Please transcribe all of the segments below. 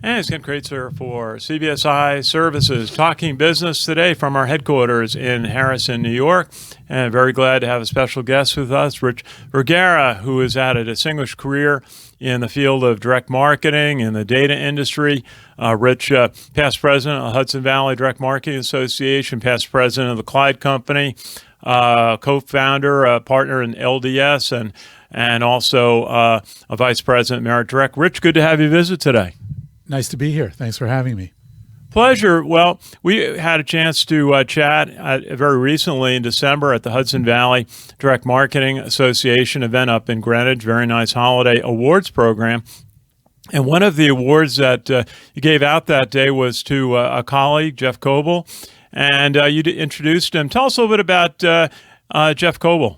And it's Ken Kreitzer for CBSI Services, talking business today from our headquarters in Harrison, New York. And very glad to have a special guest with us, Rich Vergara, who has had a distinguished career in the field of direct marketing in the data industry. Rich, past president of Hudson Valley Direct Marketing Association, past president of the Kleid Company, co-founder, partner in LDS, and also a vice president at MeritDirect. Rich, good to have you visit today. Nice to be here. Thanks for having me. Pleasure. Well, we had a chance to chat very recently in December at the Hudson Valley Direct Marketing Association event up in Greenwich. Very nice holiday awards program. And one of the awards that you gave out that day was to a colleague, Jeff Kobil, and you introduced him. Tell us a little bit about Jeff Kobil.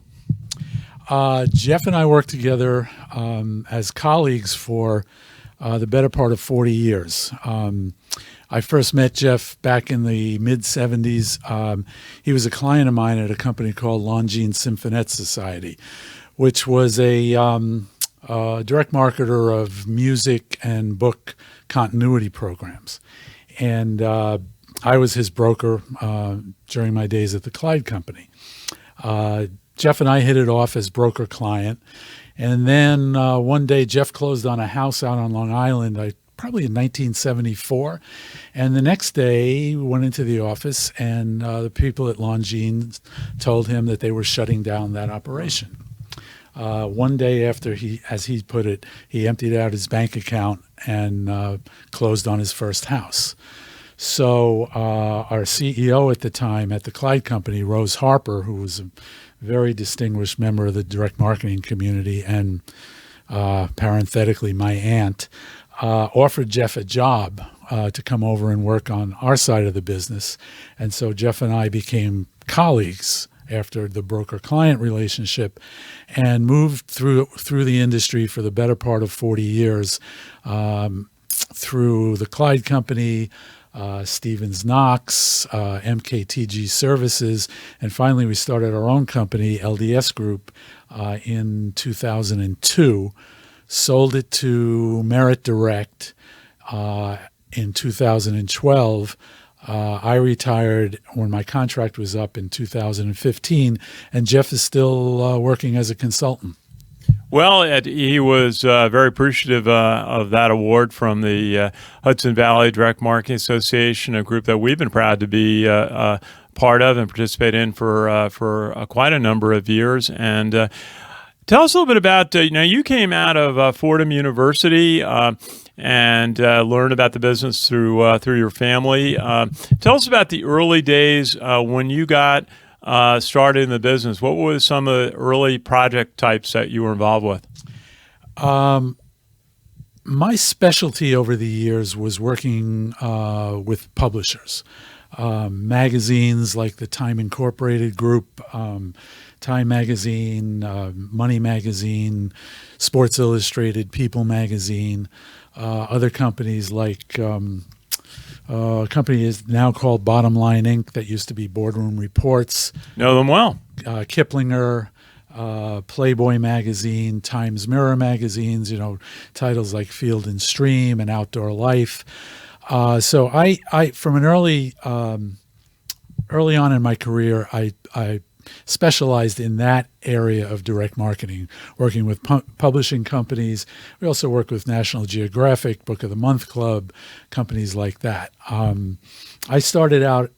Jeff and I worked together as colleagues for the better part of 40 years. I first met Jeff back in the mid-'70s. He was a client of mine at a company called Longines Symphonette Society, which was a direct marketer of music and book continuity programs. And I was his broker during my days at the Kleid Company. Jeff and I hit it off as broker-client. And then one day, Jeff closed on a house out on Long Island, probably in 1974. And the next day, we went into the office, and the people at Longines told him that they were shutting down that operation. One day after as he put it, he emptied out his bank account and closed on his first house. So our CEO at the time at the Kleid Company, Rose Harper, who was a very distinguished member of the direct marketing community and parenthetically my aunt, offered Jeff a job to come over and work on our side of the business. And so Jeff and I became colleagues after the broker-client relationship and moved through the industry for the better part of 40 years through the Kleid Company, Stevens-Knox, MKTG Services, and finally we started our own company, LDS Group, in 2002, sold it to MeritDirect in 2012. I retired when my contract was up in 2015, and Jeff is still working as a consultant. Well, he was very appreciative of that award from the Hudson Valley Direct Marketing Association, a group that we've been proud to be part of and participate in for quite a number of years. And tell us a little bit about, you came out of Fordham University and learned about the business through your family. Tell us about the early days when you got started in the business. What were some of the early project types that you were involved with? My specialty over the years was working with publishers, magazines like the Time Incorporated Group, Time Magazine, Money Magazine, Sports Illustrated, People Magazine, other companies like a company is now called Bottom Line Inc. that used to be Boardroom Reports. Know them well. Kiplinger, Playboy Magazine, Times Mirror magazines, titles like Field and Stream and Outdoor Life. So I from an early on in my career, I specialized in that area of direct marketing, working with publishing companies. We also work with National Geographic, Book of the Month Club, companies like that. I started out,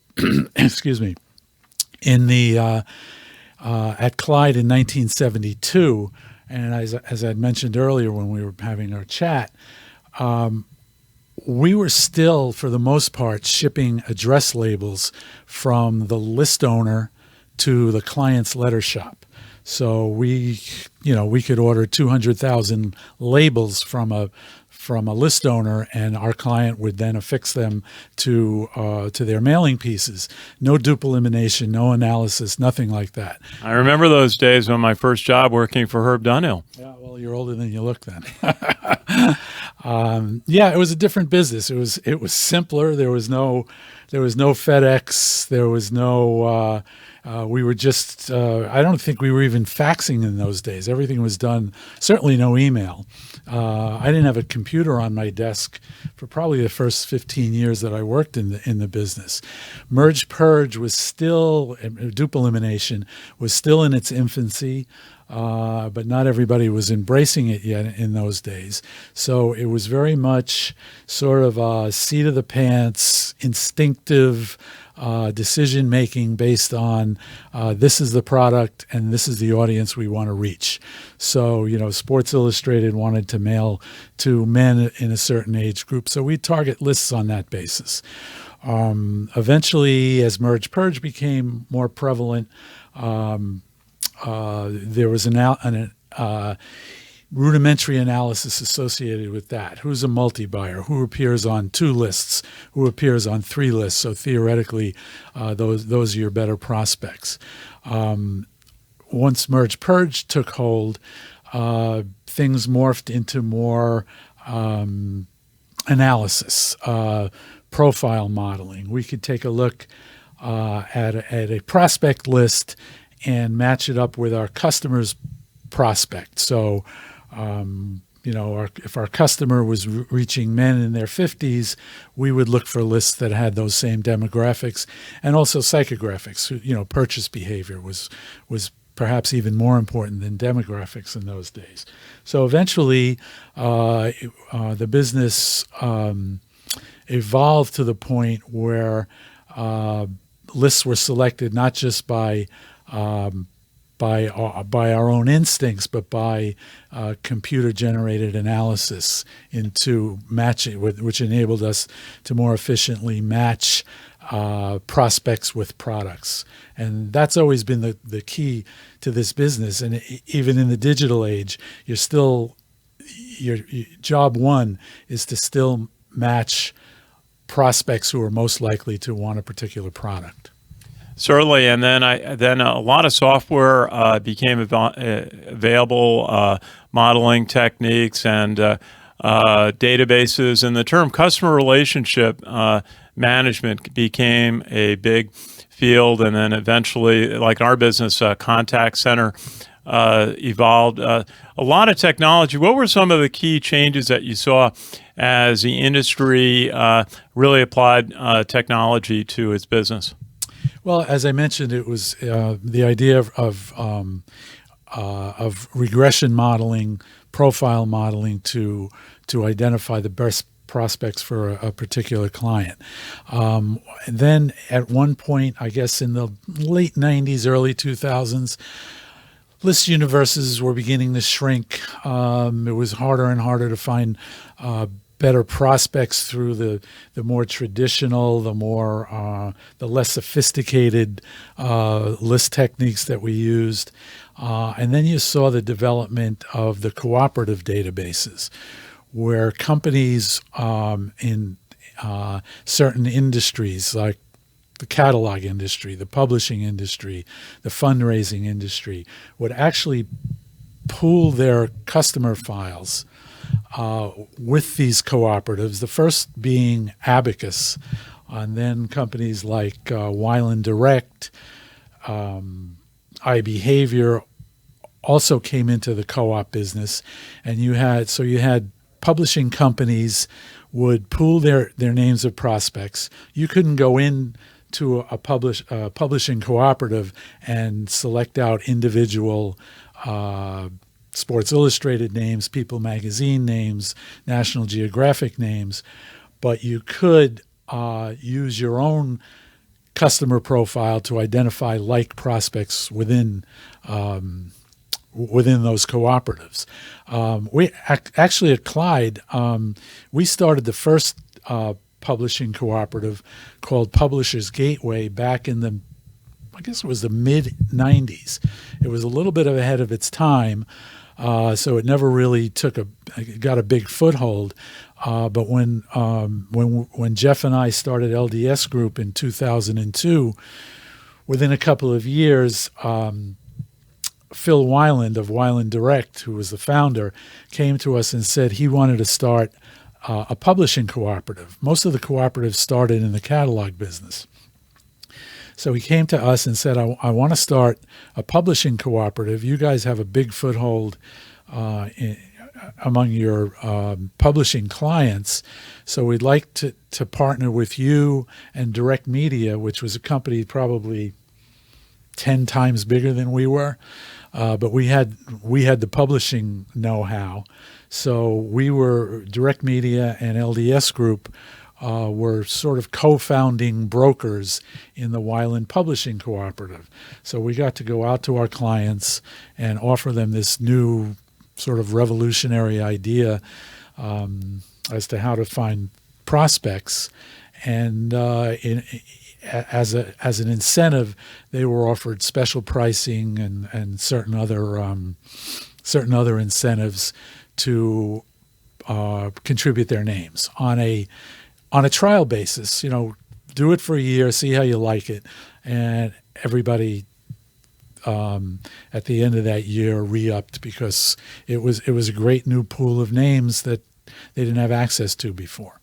excuse me, in the at Kleid in 1972, and as I'd mentioned earlier when we were having our chat, we were still, for the most part, shipping address labels from the list owner to the client's letter shop. So we could order 200,000 labels from a list owner, and our client would then affix them to their mailing pieces. No dupe elimination, no analysis, nothing like that. I remember those days when my first job working for Herb Dunhill. Yeah, well, you're older than you look then. It was a different business. It was simpler. There was no FedEx. There was no We were just, I don't think we were even faxing in those days. Everything was done, certainly no email. I didn't have a computer on my desk for probably the first 15 years that I worked in the business. Merge-purge was still, dupe elimination was still in its infancy. But not everybody was embracing it yet in those days. So it was very much sort of a seat of the pants, instinctive decision making based on this is the product and this is the audience we want to reach. So, Sports Illustrated wanted to mail to men in a certain age group. So we target lists on that basis. Eventually, as merge-purge became more prevalent, there was an rudimentary analysis associated with that. Who's a multi-buyer? Who appears on 2 lists? Who appears on 3 lists? So theoretically, those are your better prospects. Once merge-purge took hold, things morphed into more analysis, profile modeling. We could take a look at a prospect list and match it up with our customer's prospect. So, if our customer was reaching men in their 50s, we would look for lists that had those same demographics and also psychographics. Purchase behavior was perhaps even more important than demographics in those days. So eventually, the business evolved to the point where lists were selected not just by our own instincts, but by computer-generated analysis into matching, which enabled us to more efficiently match prospects with products. And that's always been the key to this business. And even in the digital age, your job one is to still match prospects who are most likely to want a particular product. Certainly, and then a lot of software became available, modeling techniques and databases, and the term customer relationship management became a big field, and then eventually, like our business, contact center evolved. A lot of technology. What were some of the key changes that you saw as the industry really applied technology to its business? Well, as I mentioned, it was the idea of regression modeling, profile modeling to identify the best prospects for a particular client. And then at one point, I guess in the late 90s, early 2000s, list universes were beginning to shrink. It was harder and harder to find better prospects through the more traditional, the less sophisticated list techniques that we used. And then you saw the development of the co-operative databases, where companies in certain industries like the catalog industry, the publishing industry, the fundraising industry would actually pool their customer files with these cooperatives, the first being Abacus, and then companies like MeritDirect, iBehavior also came into the co-op business, and you had publishing companies would pool their names of prospects. You couldn't go in to a publishing cooperative and select out individual Sports Illustrated names, People Magazine names, National Geographic names, but you could use your own customer profile to identify like prospects within those cooperatives. We actually at Kleid, we started the first publishing cooperative called Publishers Gateway back in the mid 90s. It was a little bit ahead of its time. So it never really got a big foothold. But when Jeff and I started LDS Group in 2002, within a couple of years, Phil Weiland of MeritDirect, who was the founder, came to us and said he wanted to start a publishing cooperative. Most of the cooperatives started in the catalog business. So he came to us and said, I want to start a publishing cooperative. You guys have a big foothold among your publishing clients. So we'd like to partner with you and Direct Media, which was a company probably 10 times bigger than we were. But we had the publishing know-how. So we were, Direct Media and LDS Group were sort of co-founding brokers in the Weiland Publishing Cooperative. So we got to go out to our clients and offer them this new sort of revolutionary idea as to how to find prospects. And as an incentive, they were offered special pricing and certain other incentives to contribute their names on a trial basis. Do it for a year, see how you like it, and everybody at the end of that year re-upped because it was a great new pool of names that they didn't have access to before.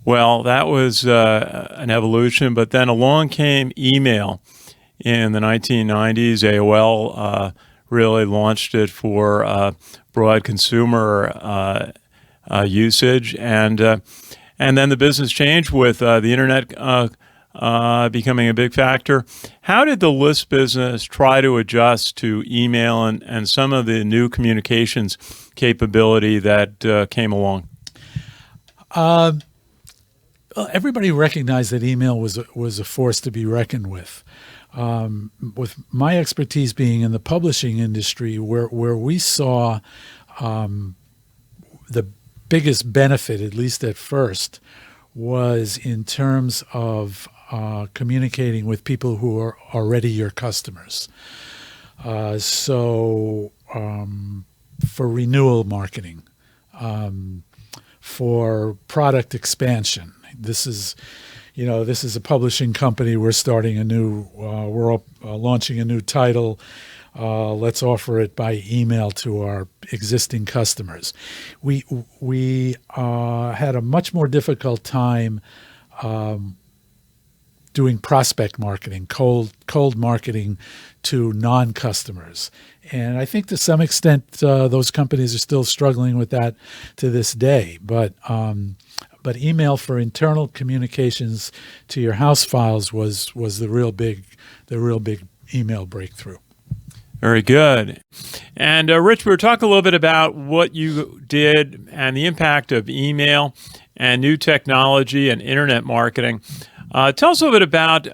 Well, that was an evolution, but then along came email in the 1990s. AOL really launched it for broad consumer usage, and then the business changed with the internet becoming a big factor. How did the list business try to adjust to email and some of the new communications capability that came along? Well, everybody recognized that email was a force to be reckoned with. With my expertise being in the publishing industry, where we saw the biggest benefit, at least at first, was in terms of communicating with people who are already your customers. So for renewal marketing, for product expansion. This is a publishing company. We're starting we're launching a new title. Let's offer it by email to our existing customers. We had a much more difficult time doing prospect marketing, cold marketing to non-customers. And I think to some extent those companies are still struggling with that to this day. But email for internal communications to your house files was the real big email breakthrough. Very good. And Rich, we were talking a little bit about what you did and the impact of email and new technology and internet marketing. Tell us a little bit about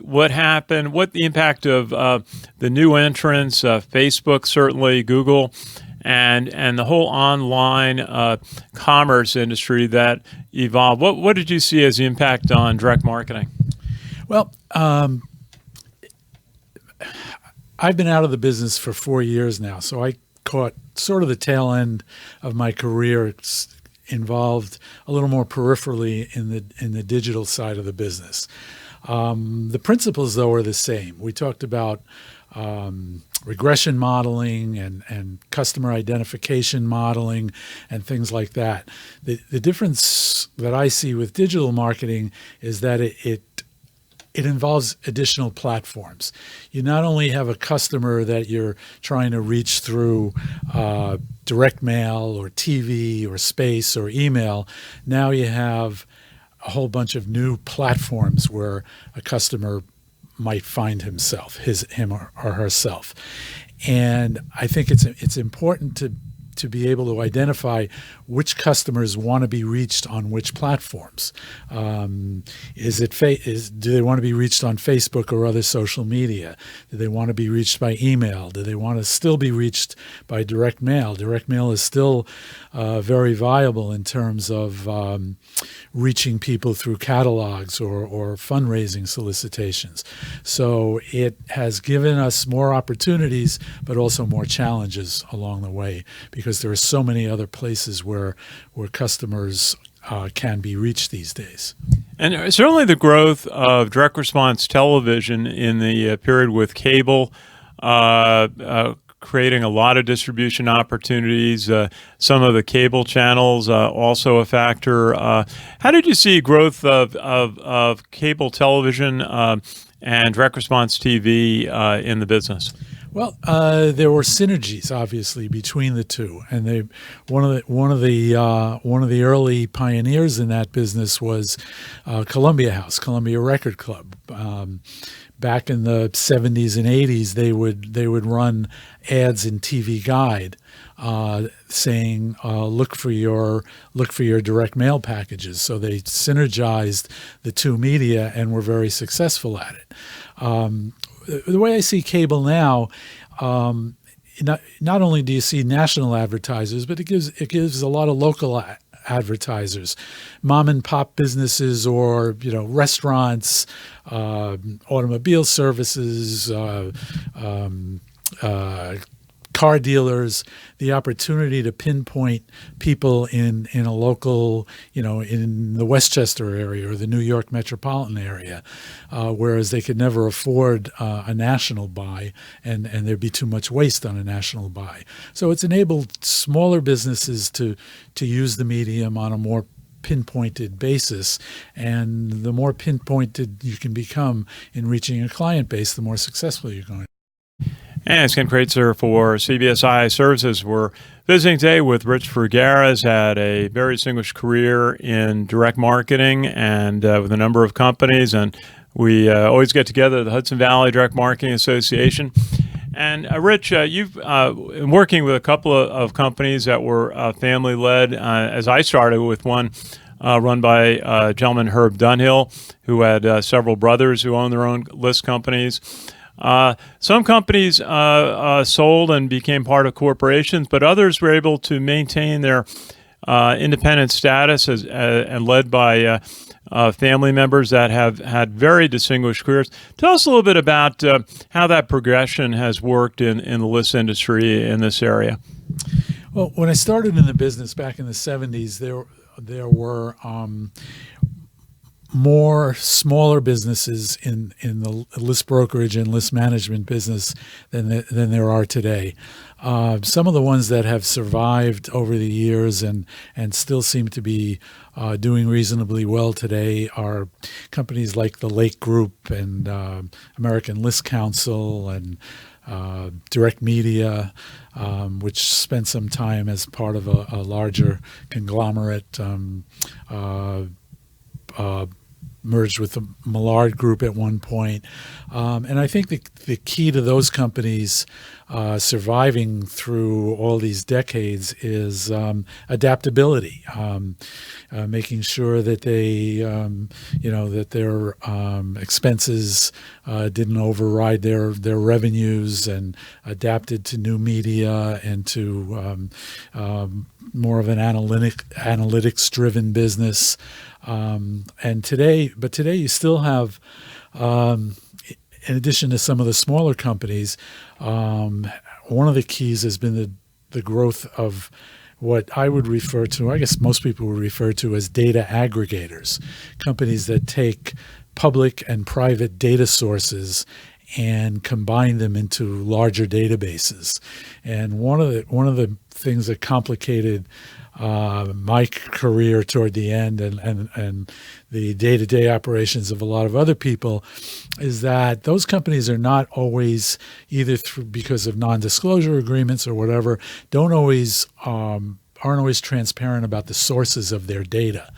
what happened, what the impact of the new entrants, Facebook, certainly Google, and the whole online commerce industry that evolved. What did you see as the impact on direct marketing? Well, I've been out of the business for 4 years now, so I caught sort of the tail end of my career. It's involved a little more peripherally in the digital side of the business. The principles, though, are the same. We talked about regression modeling and customer identification modeling and things like that. The difference that I see with digital marketing is that it involves additional platforms. You not only have a customer that you're trying to reach through direct mail or TV or space or email. Now you have a whole bunch of new platforms where a customer might find him or herself. And I think it's important to be able to identify which customers want to be reached on which platforms. Do they want to be reached on Facebook or other social media? Do they want to be reached by email? Do they want to still be reached by direct mail? Direct mail is still very viable in terms of reaching people through catalogs or fundraising solicitations. So it has given us more opportunities, but also more challenges along the way, because there are so many other places where customers can be reached these days. And certainly the growth of direct response television in the period with cable, creating a lot of distribution opportunities. Some of the cable channels also a factor. How did you see growth of cable television and direct response TV in the business? Well, there were synergies, obviously, between the two, and one of the early pioneers in that business was Columbia House, Columbia Record Club. Back in the 70s and 80s, they would run ads in TV Guide saying look for your direct mail packages. So they synergized the two media and were very successful at it. The way I see cable now, not only do you see national advertisers, but it gives a lot of local advertisers, mom and pop businesses, or restaurants, automobile services, car dealers, the opportunity to pinpoint people in a local, in the Westchester area or the New York metropolitan area, whereas they could never afford a national buy, and there'd be too much waste on a national buy. So it's enabled smaller businesses to use the medium on a more pinpointed basis, and the more pinpointed you can become in reaching a client base, the more successful you're going to be. And it's Ken Kreitzer for CBSI Services. We're visiting today with Rich Vergara. Has had a very distinguished career in direct marketing and with a number of companies. And we always get together, the Hudson Valley Direct Marketing Association. And Rich, you've been working with a couple of companies that were family-led, as I started with one run by a gentleman, Herb Dunhill, who had several brothers who owned their own list companies. Some companies sold and became part of corporations, but others were able to maintain their independent status and led by family members that have had very distinguished careers. Tell us a little bit about how that progression has worked in the list industry in this area. Well, when I started in the business back in the 70s, there were more smaller businesses in the list brokerage and list management business than there are today. Some of the ones that have survived over the years and still seem to be doing reasonably well today are companies like the Lake Group and American List Council and Direct Media, which spent some time as part of a larger conglomerate, merged with the Millard Group at one point. And I think the key to those companies surviving through all these decades is adaptability, making sure that they, that their expenses didn't override their revenues, and adapted to new media and to more of an analytics-driven business. And today you still have, in addition to some of the smaller companies, one of the keys has been the growth of what I would refer to, I guess most people would refer to as data aggregators, companies that take public and private data sources and combine them into larger databases. And one of the things that complicated my career toward the end and the day-to-day operations of a lot of other people is that those companies are not always, either because of non-disclosure agreements or whatever, aren't always transparent about the sources of their data.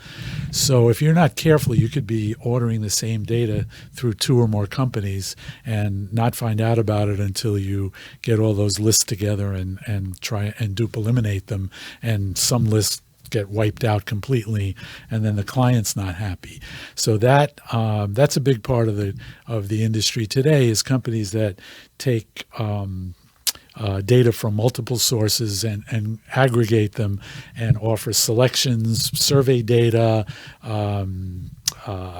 So if you're not careful, you could be ordering the same data through two or more companies and not find out about it until you get all those lists together and try and dupe eliminate them, and some lists get wiped out completely, and then the client's not happy. So that's a big part of the industry today, is companies that take data from multiple sources and aggregate them and offer selections, survey data,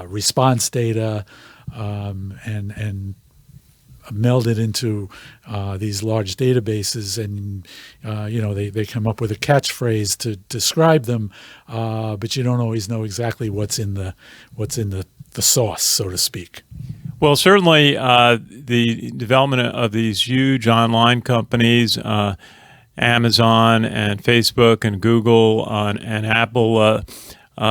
response data, and meld it into these large databases. And they come up with a catchphrase to describe them, but you don't always know exactly what's in the sauce, so to speak. Well, certainly the development of these huge online companies, Amazon and Facebook and Google and Apple,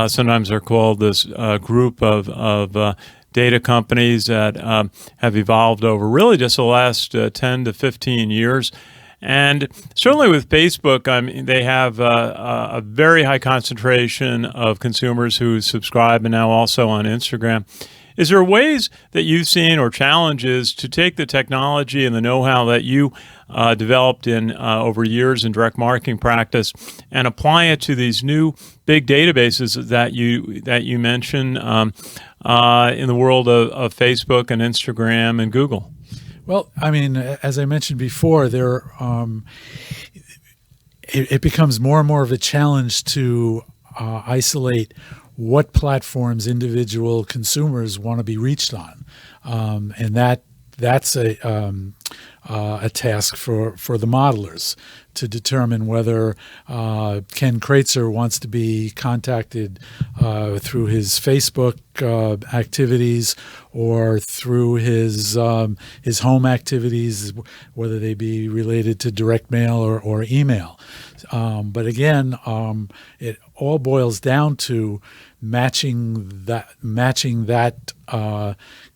sometimes are called this group of data companies that have evolved over really just the last 10 to 15 years. And certainly with Facebook, I mean, they have a very high concentration of consumers who subscribe, and now also on Instagram. Is there ways that you've seen or challenges to take the technology and the know-how that you developed in over years in direct marketing practice and apply it to these new big databases that you mentioned in the world of Facebook and Instagram and Google? Well, I mean, as I mentioned before, it becomes more and more of a challenge to isolate what platforms individual consumers want to be reached on, and that's a task for the modelers to determine whether Ken Kreitzer wants to be contacted through his Facebook activities or through his home activities, whether they be related to direct mail or email. But again, it all boils down to matching that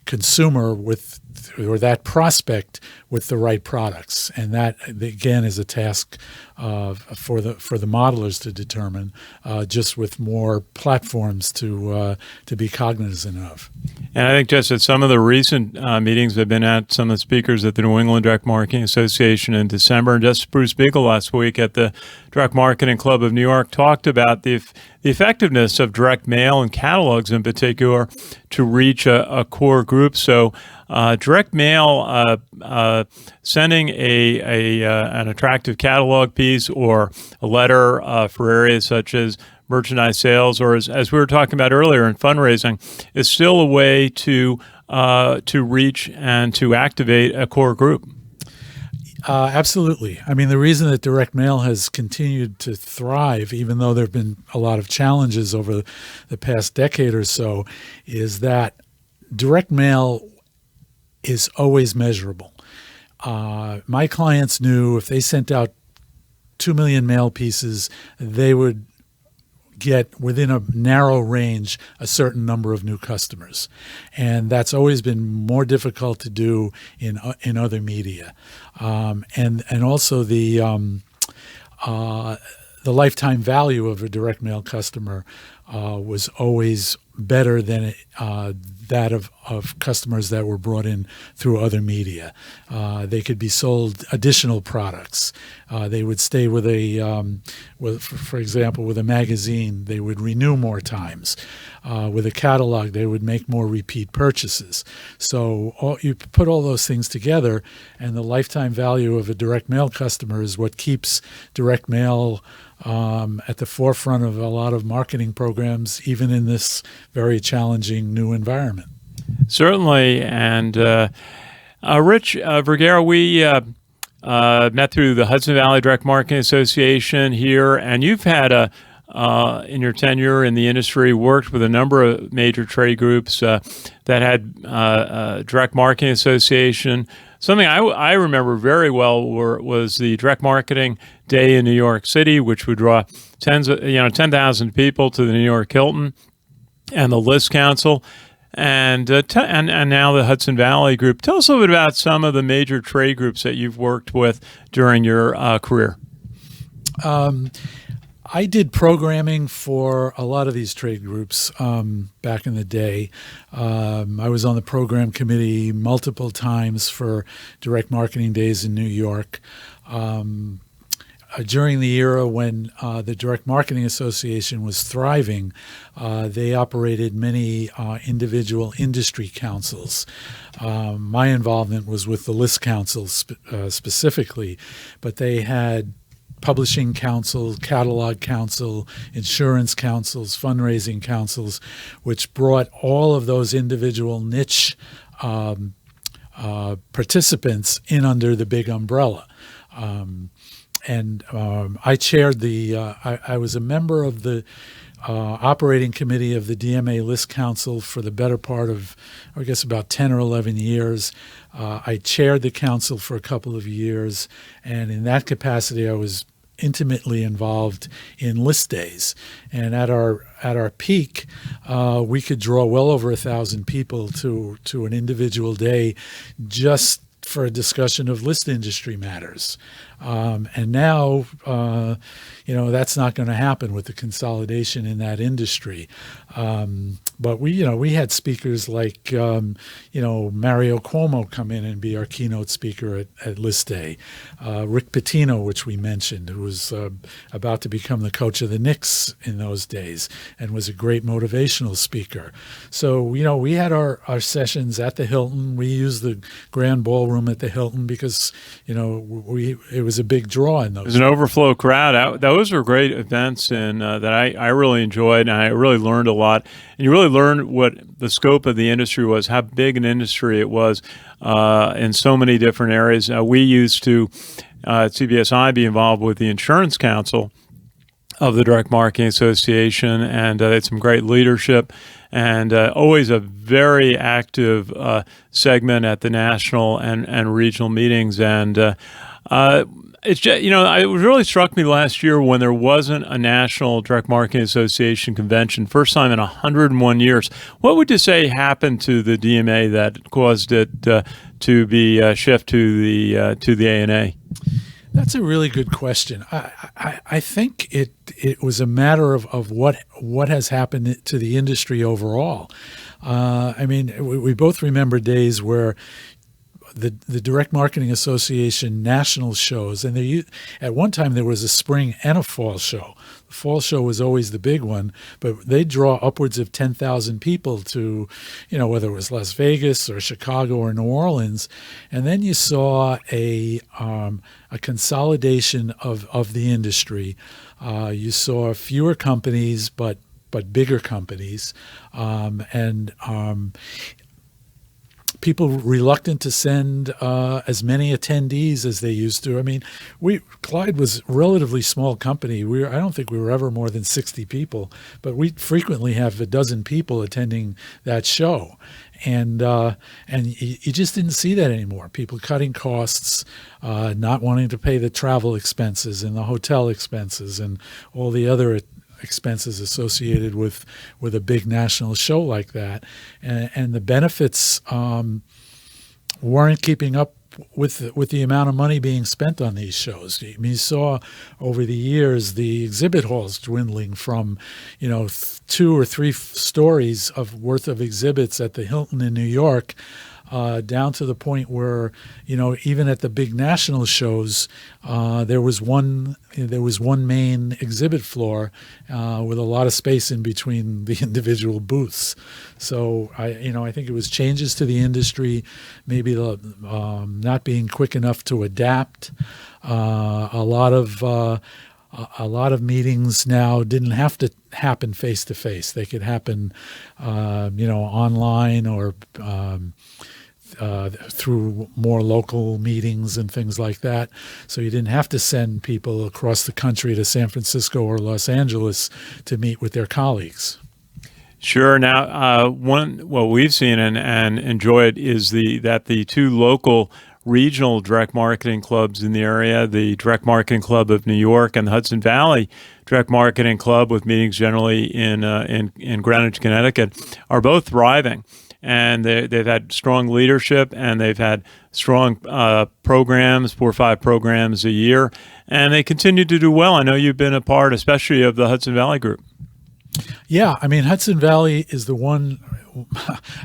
consumer with, or that prospect with, the right products, and that again is a task for the modelers to determine, just with more platforms to be cognizant of. And I think just at some of the recent meetings I've been at, some of the speakers at the New England Direct Marketing Association in December, and just Bruce Beagle last week at the Direct Marketing Club of New York, talked about the effectiveness of direct mail and catalogs in particular to reach a core group. So direct mail, sending an attractive catalog piece or a letter for areas such as merchandise sales, or as we were talking about earlier in fundraising, is still a way to reach and to activate a core group. Absolutely. I mean, the reason that direct mail has continued to thrive, even though there have been a lot of challenges over the past decade or so, is that direct mail is always measurable. My clients knew if they sent out 2 million mail pieces, they would get within a narrow range a certain number of new customers, and that's always been more difficult to do in other media, and also the lifetime value of a direct mail customer was always better than that of customers that were brought in through other media. They could be sold additional products. They would stay with for example, with a magazine, they would renew more times. With a catalog, they would make more repeat purchases. So you put all those things together, and the lifetime value of a direct mail customer is what keeps direct mail at the forefront of a lot of marketing programs, even in this very challenging new environment. Certainly. And Rich Vergara, we met through the Hudson Valley Direct Marketing Association here, and you've had in your tenure in the industry, worked with a number of major trade groups that had direct marketing association. Something I remember very well was the Direct Marketing Day in New York City, which would draw 10,000 people to the New York Hilton, and the List Council, and now the Hudson Valley Group. Tell us a little bit about some of the major trade groups that you've worked with during your career. I did programming for a lot of these trade groups back in the day. I was on the program committee multiple times for Direct Marketing Days in New York. During the era when the Direct Marketing Association was thriving, they operated many individual industry councils. My involvement was with the List Council specifically, but they had publishing council, catalog council, insurance councils, fundraising councils, which brought all of those individual niche participants in under the big umbrella. I chaired I was a member of the operating committee of the DMA List Council for the better part of, I guess, about 10 or 11 years. I chaired the council for a couple of years, and in that capacity I was intimately involved in list days, and at our peak, we could draw well over 1,000 people to an individual day, just for a discussion of list industry matters. And now, that's not going to happen with the consolidation in that industry. But we had speakers like, Mario Cuomo come in and be our keynote speaker at List Day. Rick Pitino, which we mentioned, who was about to become the coach of the Knicks in those days and was a great motivational speaker. So, we had our sessions at the Hilton. We used the Grand Ballroom at the Hilton because, it was a big draw in those. It was an overflow crowd. Those were great events, and that I really enjoyed, and I really learned a lot. And you really learned what the scope of the industry was, how big an industry it was in so many different areas. We used to, at CBSI, be involved with the Insurance Council of the Direct Marketing Association, and they had some great leadership, and always a very active segment at the national and regional meetings. And it's just, it really struck me last year when there wasn't a National Direct Marketing Association convention, first time in 101 years. What would you say happened to the DMA that caused it to be shift to the ANA? That's a really good question. I think it was a matter of what has happened to the industry overall. We both remember days where the Direct Marketing Association national shows, and at one time there was a spring and a fall show. The fall show was always the big one, but they draw upwards of 10,000 people to, whether it was Las Vegas or Chicago or New Orleans. And then you saw a consolidation of the industry. You saw fewer companies, but bigger companies, and people reluctant to send as many attendees as they used to. Kleid was a relatively small company. I don't think we were ever more than 60 people, but we frequently have a dozen people attending that show. And you just didn't see that anymore. People cutting costs, not wanting to pay the travel expenses and the hotel expenses and all the other expenses associated with a big national show like that, and the benefits weren't keeping up with the amount of money being spent on these shows. You saw over the years the exhibit halls dwindling from 2 or 3 stories worth of exhibits at the Hilton in New York, down to the point where, even at the big national shows, there was one main exhibit floor with a lot of space in between the individual booths. So I think it was changes to the industry, maybe not being quick enough to adapt. A lot of meetings now didn't have to happen face to face. They could happen, online or through more local meetings and things like that. So you didn't have to send people across the country to San Francisco or Los Angeles to meet with their colleagues. Sure. Now, what we've seen and enjoyed is that the 2 local regional direct marketing clubs in the area, the Direct Marketing Club of New York and the Hudson Valley Direct Marketing Club, with meetings generally in Greenwich, Connecticut, are both thriving. And they've had strong leadership, and they've had strong programs, 4 or 5 programs a year, and they continue to do well. I know you've been a part, especially of the Hudson Valley Group. Yeah, Hudson Valley is the one,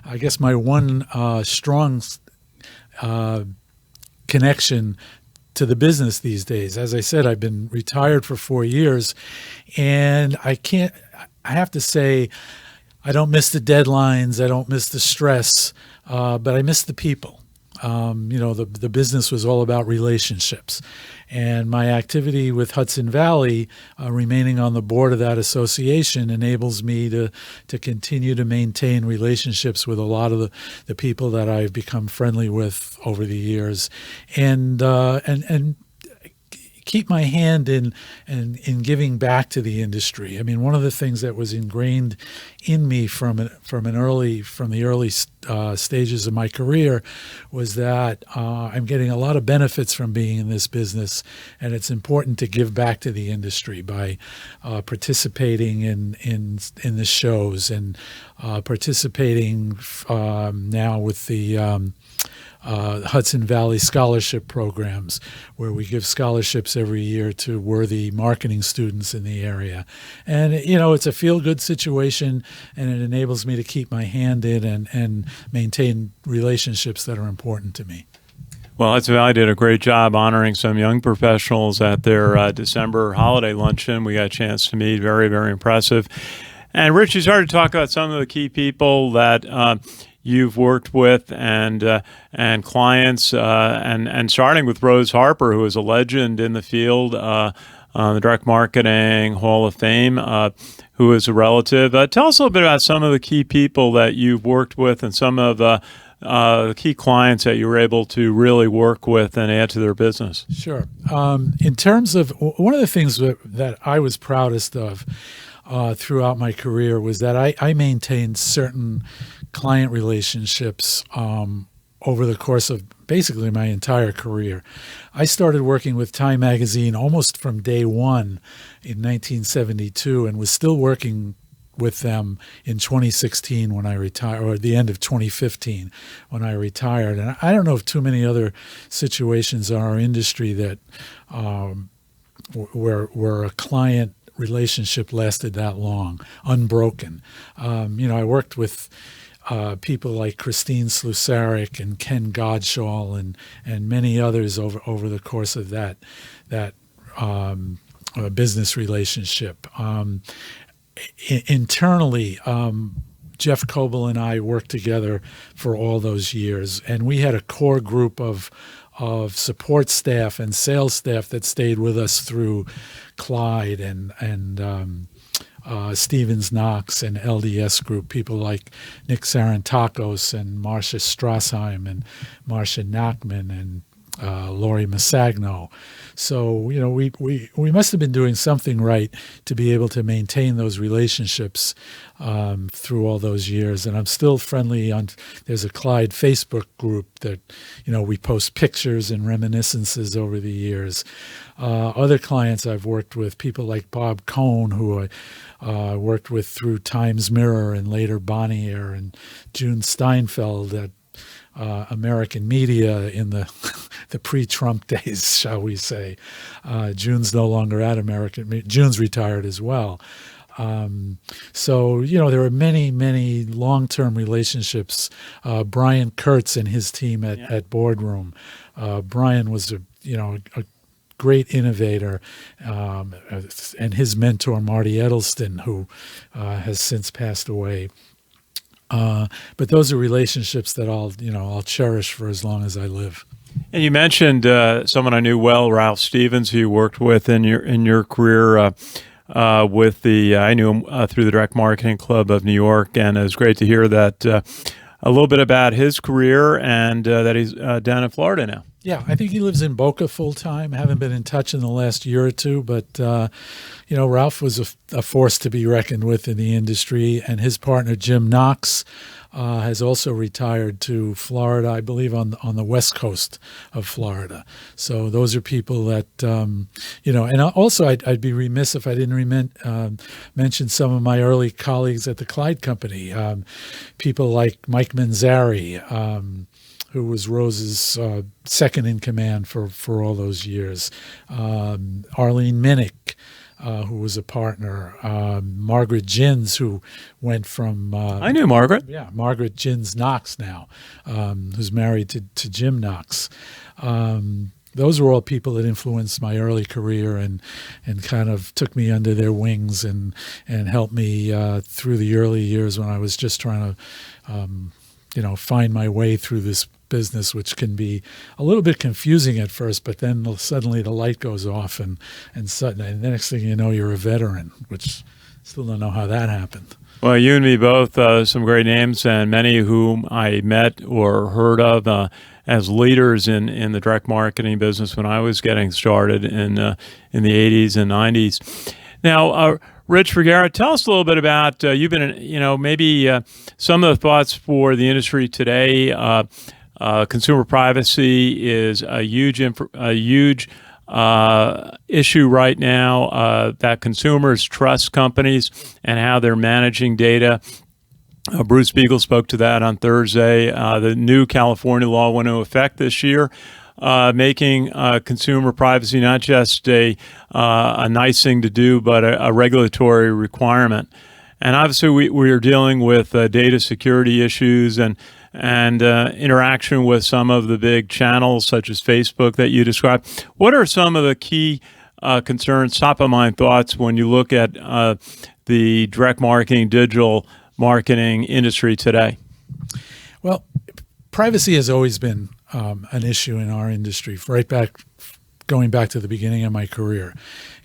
I guess my one strong connection to the business these days. As I said, I've been retired for 4 years, and I have to say, I don't miss the deadlines, I don't miss the stress, but I miss the people. The business was all about relationships. And my activity with Hudson Valley, remaining on the board of that association, enables me to continue to maintain relationships with a lot of the people that I've become friendly with over the years, and keep my hand in giving back to the industry. I mean, one of the things that was ingrained in me from the early stages of my career was that I'm getting a lot of benefits from being in this business, and it's important to give back to the industry by participating in the shows and participating now with the Hudson Valley scholarship programs, where we give scholarships every year to worthy marketing students in the area. And, it's a feel-good situation, and it enables me to keep my hand in and maintain relationships that are important to me. Well, Hudson Valley did a great job honoring some young professionals at their December holiday luncheon. We got a chance to meet. Very, very impressive. And Rich, you started to talk about some of the key people that you've worked with and clients, and starting with Rose Harper, who is a legend in the field, the direct marketing Hall of Fame, who is a relative. Tell us a little bit about some of the key people that you've worked with and some of the key clients that you were able to really work with and add to their business. Sure. In terms of one of the things that I was proudest of throughout my career was that I maintained certain client relationships over the course of basically my entire career. I started working with Time Magazine almost from day one in 1972 and was still working with them in 2016 when I retired, or at the end of 2015 when I retired. And I don't know of too many other situations in our industry that where a client relationship lasted that long, unbroken. I worked with people like Christine Slusaric and Ken Godshall and many others over the course of that business relationship. Internally, Jeff Kobil and I worked together for all those years, and we had a core group of support staff and sales staff that stayed with us through Kleid and Stevens-Knox and LDS Group, people like Nick Sarantakos and Marcia Strassheim and Marcia Nachman and Lori Massagno. So, we must have been doing something right to be able to maintain those relationships through all those years. And I'm still friendly there's a Kleid Facebook group that, we post pictures and reminiscences over the years. Other clients I've worked with, people like Bob Cohn, who I worked with through Times Mirror and later Bonnier, and June Steinfeld at American Media in the pre-Trump days, shall we say. June's no longer at American. June's retired as well. So, there are many, many long-term relationships. Brian Kurtz and his team at Boardroom. Brian was a great innovator, and his mentor, Marty Edelston, who has since passed away. But those are relationships that I'll cherish for as long as I live. And you mentioned someone I knew well, Ralph Stevens, who you worked with in your career. I knew him through the Direct Marketing Club of New York, and it was great to hear that a little bit about his career and that he's down in Florida now. Yeah, I think he lives in Boca full time. I haven't been in touch in the last year or two, but Ralph was a force to be reckoned with in the industry, and his partner Jim Knox has also retired to Florida, I believe, on the west coast of Florida. So those are people that and also I'd be remiss if I didn't mention some of my early colleagues at the Kleid Company, people like Mike Manzari, who was Rose's second in command for all those years. Arlene Minnick, who was a partner. Margaret Gins, who went from... I knew Margaret. Yeah, Margaret Gins Knox now, who's married to Jim Knox. Those were all people that influenced my early career and kind of took me under their wings and helped me through the early years when I was just trying to find my way through this business, which can be a little bit confusing at first, but then suddenly the light goes off and the next thing you know, you're a veteran, which still don't know how that happened. Well, you and me both, some great names, and many whom I met or heard of as leaders in the direct marketing business when I was getting started in the 80s and 90s. Now, Rich Vergara, tell us a little bit about you've been, maybe some of the thoughts for the industry today. Consumer privacy is a huge issue right now, that consumers trust companies and how they're managing data. Bruce Beagle spoke to that on Thursday. The new California law went into effect this year, making consumer privacy not just a nice thing to do, but a regulatory requirement. And obviously, we are dealing with data security issues and interaction with some of the big channels, such as Facebook, that you described. What are some of the key concerns, top of mind thoughts when you look at the direct marketing, digital marketing industry today? Well, privacy has always been an issue in our industry, going back to the beginning of my career.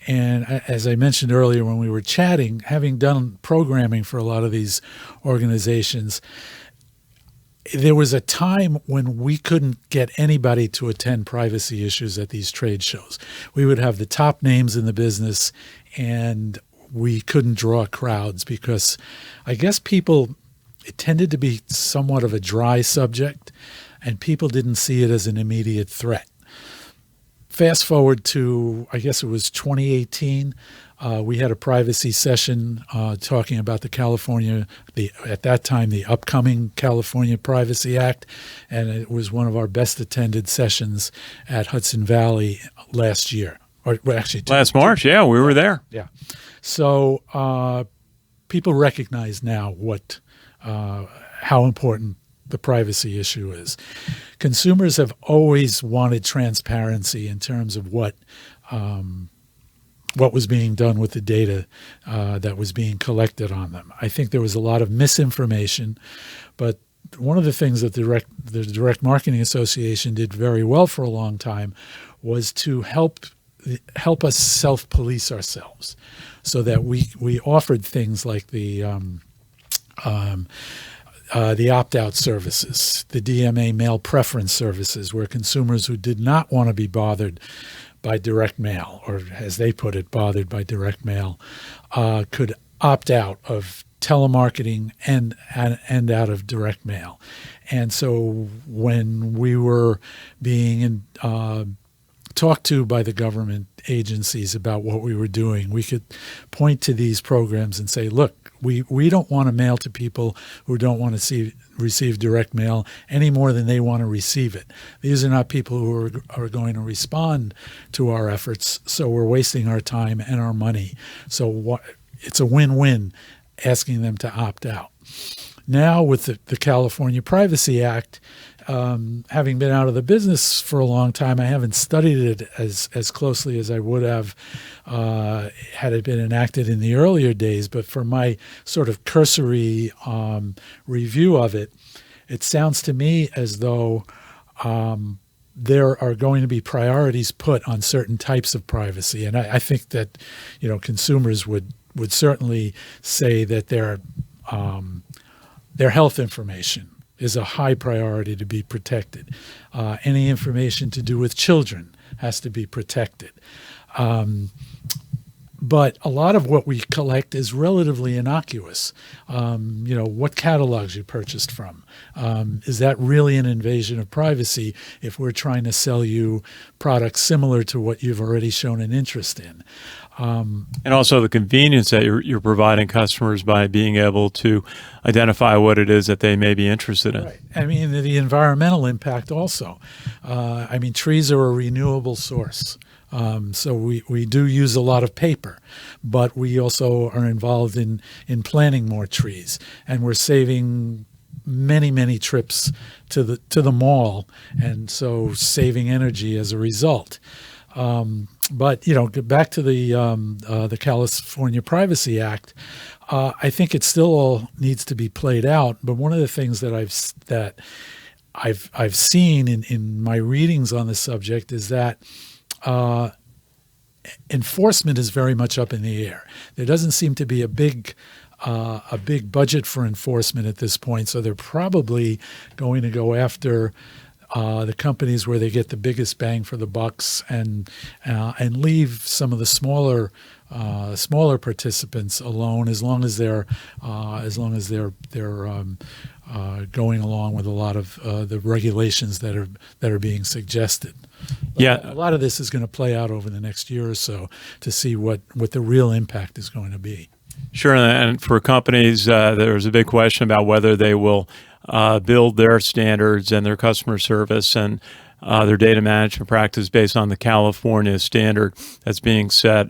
And as I mentioned earlier when we were chatting, having done programming for a lot of these organizations, there was a time when we couldn't get anybody to attend privacy issues at these trade shows. We would have the top names in the business, and we couldn't draw crowds because I guess it tended to be somewhat of a dry subject, and people didn't see it as an immediate threat. Fast forward to, I guess it was 2018, we had a privacy session talking about at that time, the upcoming California Privacy Act, and it was one of our best attended sessions at Hudson Valley last year. Last March, yeah, we were there. Yeah. So people recognize now how important the privacy issue is. Consumers have always wanted transparency in terms of what was being done with the data that was being collected on them. I think there was a lot of misinformation, but one of the things that the Direct Marketing Association did very well for a long time was to help us self-police ourselves, so that we offered things like the opt-out services, the DMA mail preference services, where consumers who did not want to be bothered by direct mail, or as they put it, bothered by direct mail, could opt out of telemarketing and out of direct mail. And so when we were being talked to by the government agencies about what we were doing, we could point to these programs and say, look, we don't want to mail to people who don't want to receive direct mail any more than they want to receive it. These are not people who are going to respond to our efforts, so we're wasting our time and our money. So it's a win-win asking them to opt out. Now with the California Privacy Act, having been out of the business for a long time, I haven't studied it as closely as I would have had it been enacted in the earlier days. But for my sort of cursory review of it, it sounds to me as though there are going to be priorities put on certain types of privacy. And I think that, consumers would certainly say that their health information is a high priority to be protected. Any information to do with children has to be protected. But a lot of what we collect is relatively innocuous. What catalogs you purchased from. Is that really an invasion of privacy if we're trying to sell you products similar to what you've already shown an interest in? And also the convenience that you're providing customers by being able to identify what it is that they may be interested in. Right. I mean, the environmental impact also. Trees are a renewable source. So we do use a lot of paper, but we also are involved in planting more trees, and we're saving many trips to the mall, and so saving energy as a result. But back to the California Privacy Act, I think it still all needs to be played out. But one of the things that I've seen in my readings on the subject is that enforcement is very much up in the air. There doesn't seem to be a big budget for enforcement at this point, so they're probably going to go after the companies where they get the biggest bang for the bucks, and leave some of the smaller participants alone, as long as they're going along with a lot of the regulations that are being suggested. But Yeah. a lot of this is going to play out over the next year or so to see what the real impact is going to be. Sure, and for companies, there's a big question about whether they will build their standards and their customer service and their data management practice based on the California standard that's being set,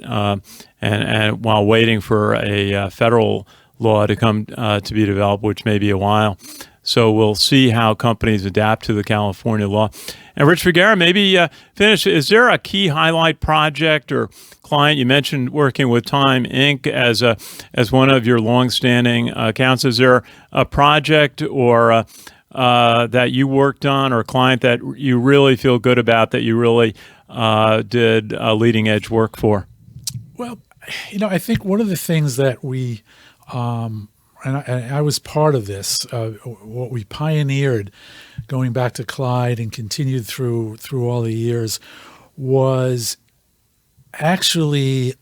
and while waiting for a federal law to come to be developed, which may be a while. So we'll see how companies adapt to the California law. And Rich Vergara, maybe finish. Is there a key highlight project or client? You mentioned working with Time Inc. as one of your longstanding accounts. Is there a project or that you worked on, or a client that you really feel good about, that you really did leading edge work for? Well, I think one of the things that we and I was part of this, what we pioneered going back to Kleid and continued through all the years, was actually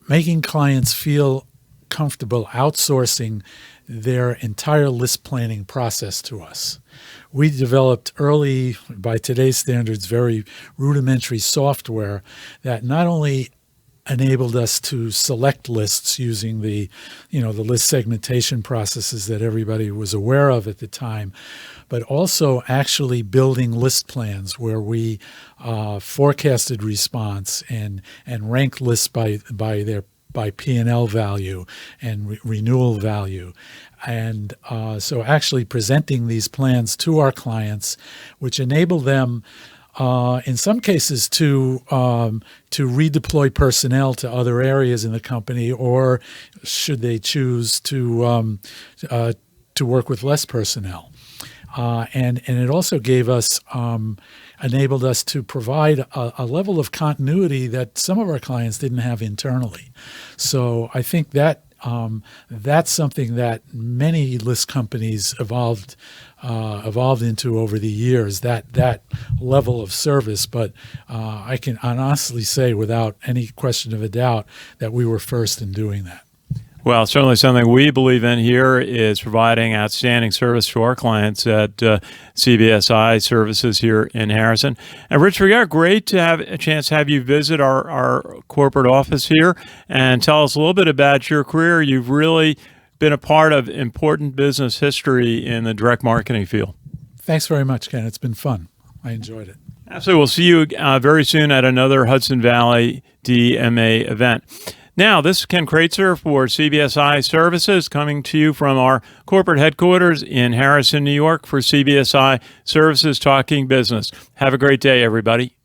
making clients feel comfortable outsourcing their entire list planning process to us. We developed early, by today's standards, very rudimentary software that not only enabled us to select lists using the list segmentation processes that everybody was aware of at the time, but also actually building list plans where we forecasted response and ranked lists by P&L value and renewal value. And so actually presenting these plans to our clients, which enable them in some cases to redeploy personnel to other areas in the company, or should they choose to work with less personnel. And it also enabled us to provide a level of continuity that some of our clients didn't have internally. So I think that that's something that many list companies evolved into over the years, that level of service. But I can honestly say, without any question of a doubt, that we were first in doing that. Well, certainly something we believe in here is providing outstanding service to our clients at CBSI Services here in Harrison. And Rich Vergara, great to have a chance to have you visit our corporate office here and tell us a little bit about your career. You've really been a part of important business history in the direct marketing field. Thanks very much, Ken. It's been fun. I enjoyed it. Absolutely. We'll see you very soon at another Hudson Valley DMA event. Now, this is Ken Kreitzer for CBSI Services, coming to you from our corporate headquarters in Harrison, New York, for CBSI Services Talking Business. Have a great day, everybody.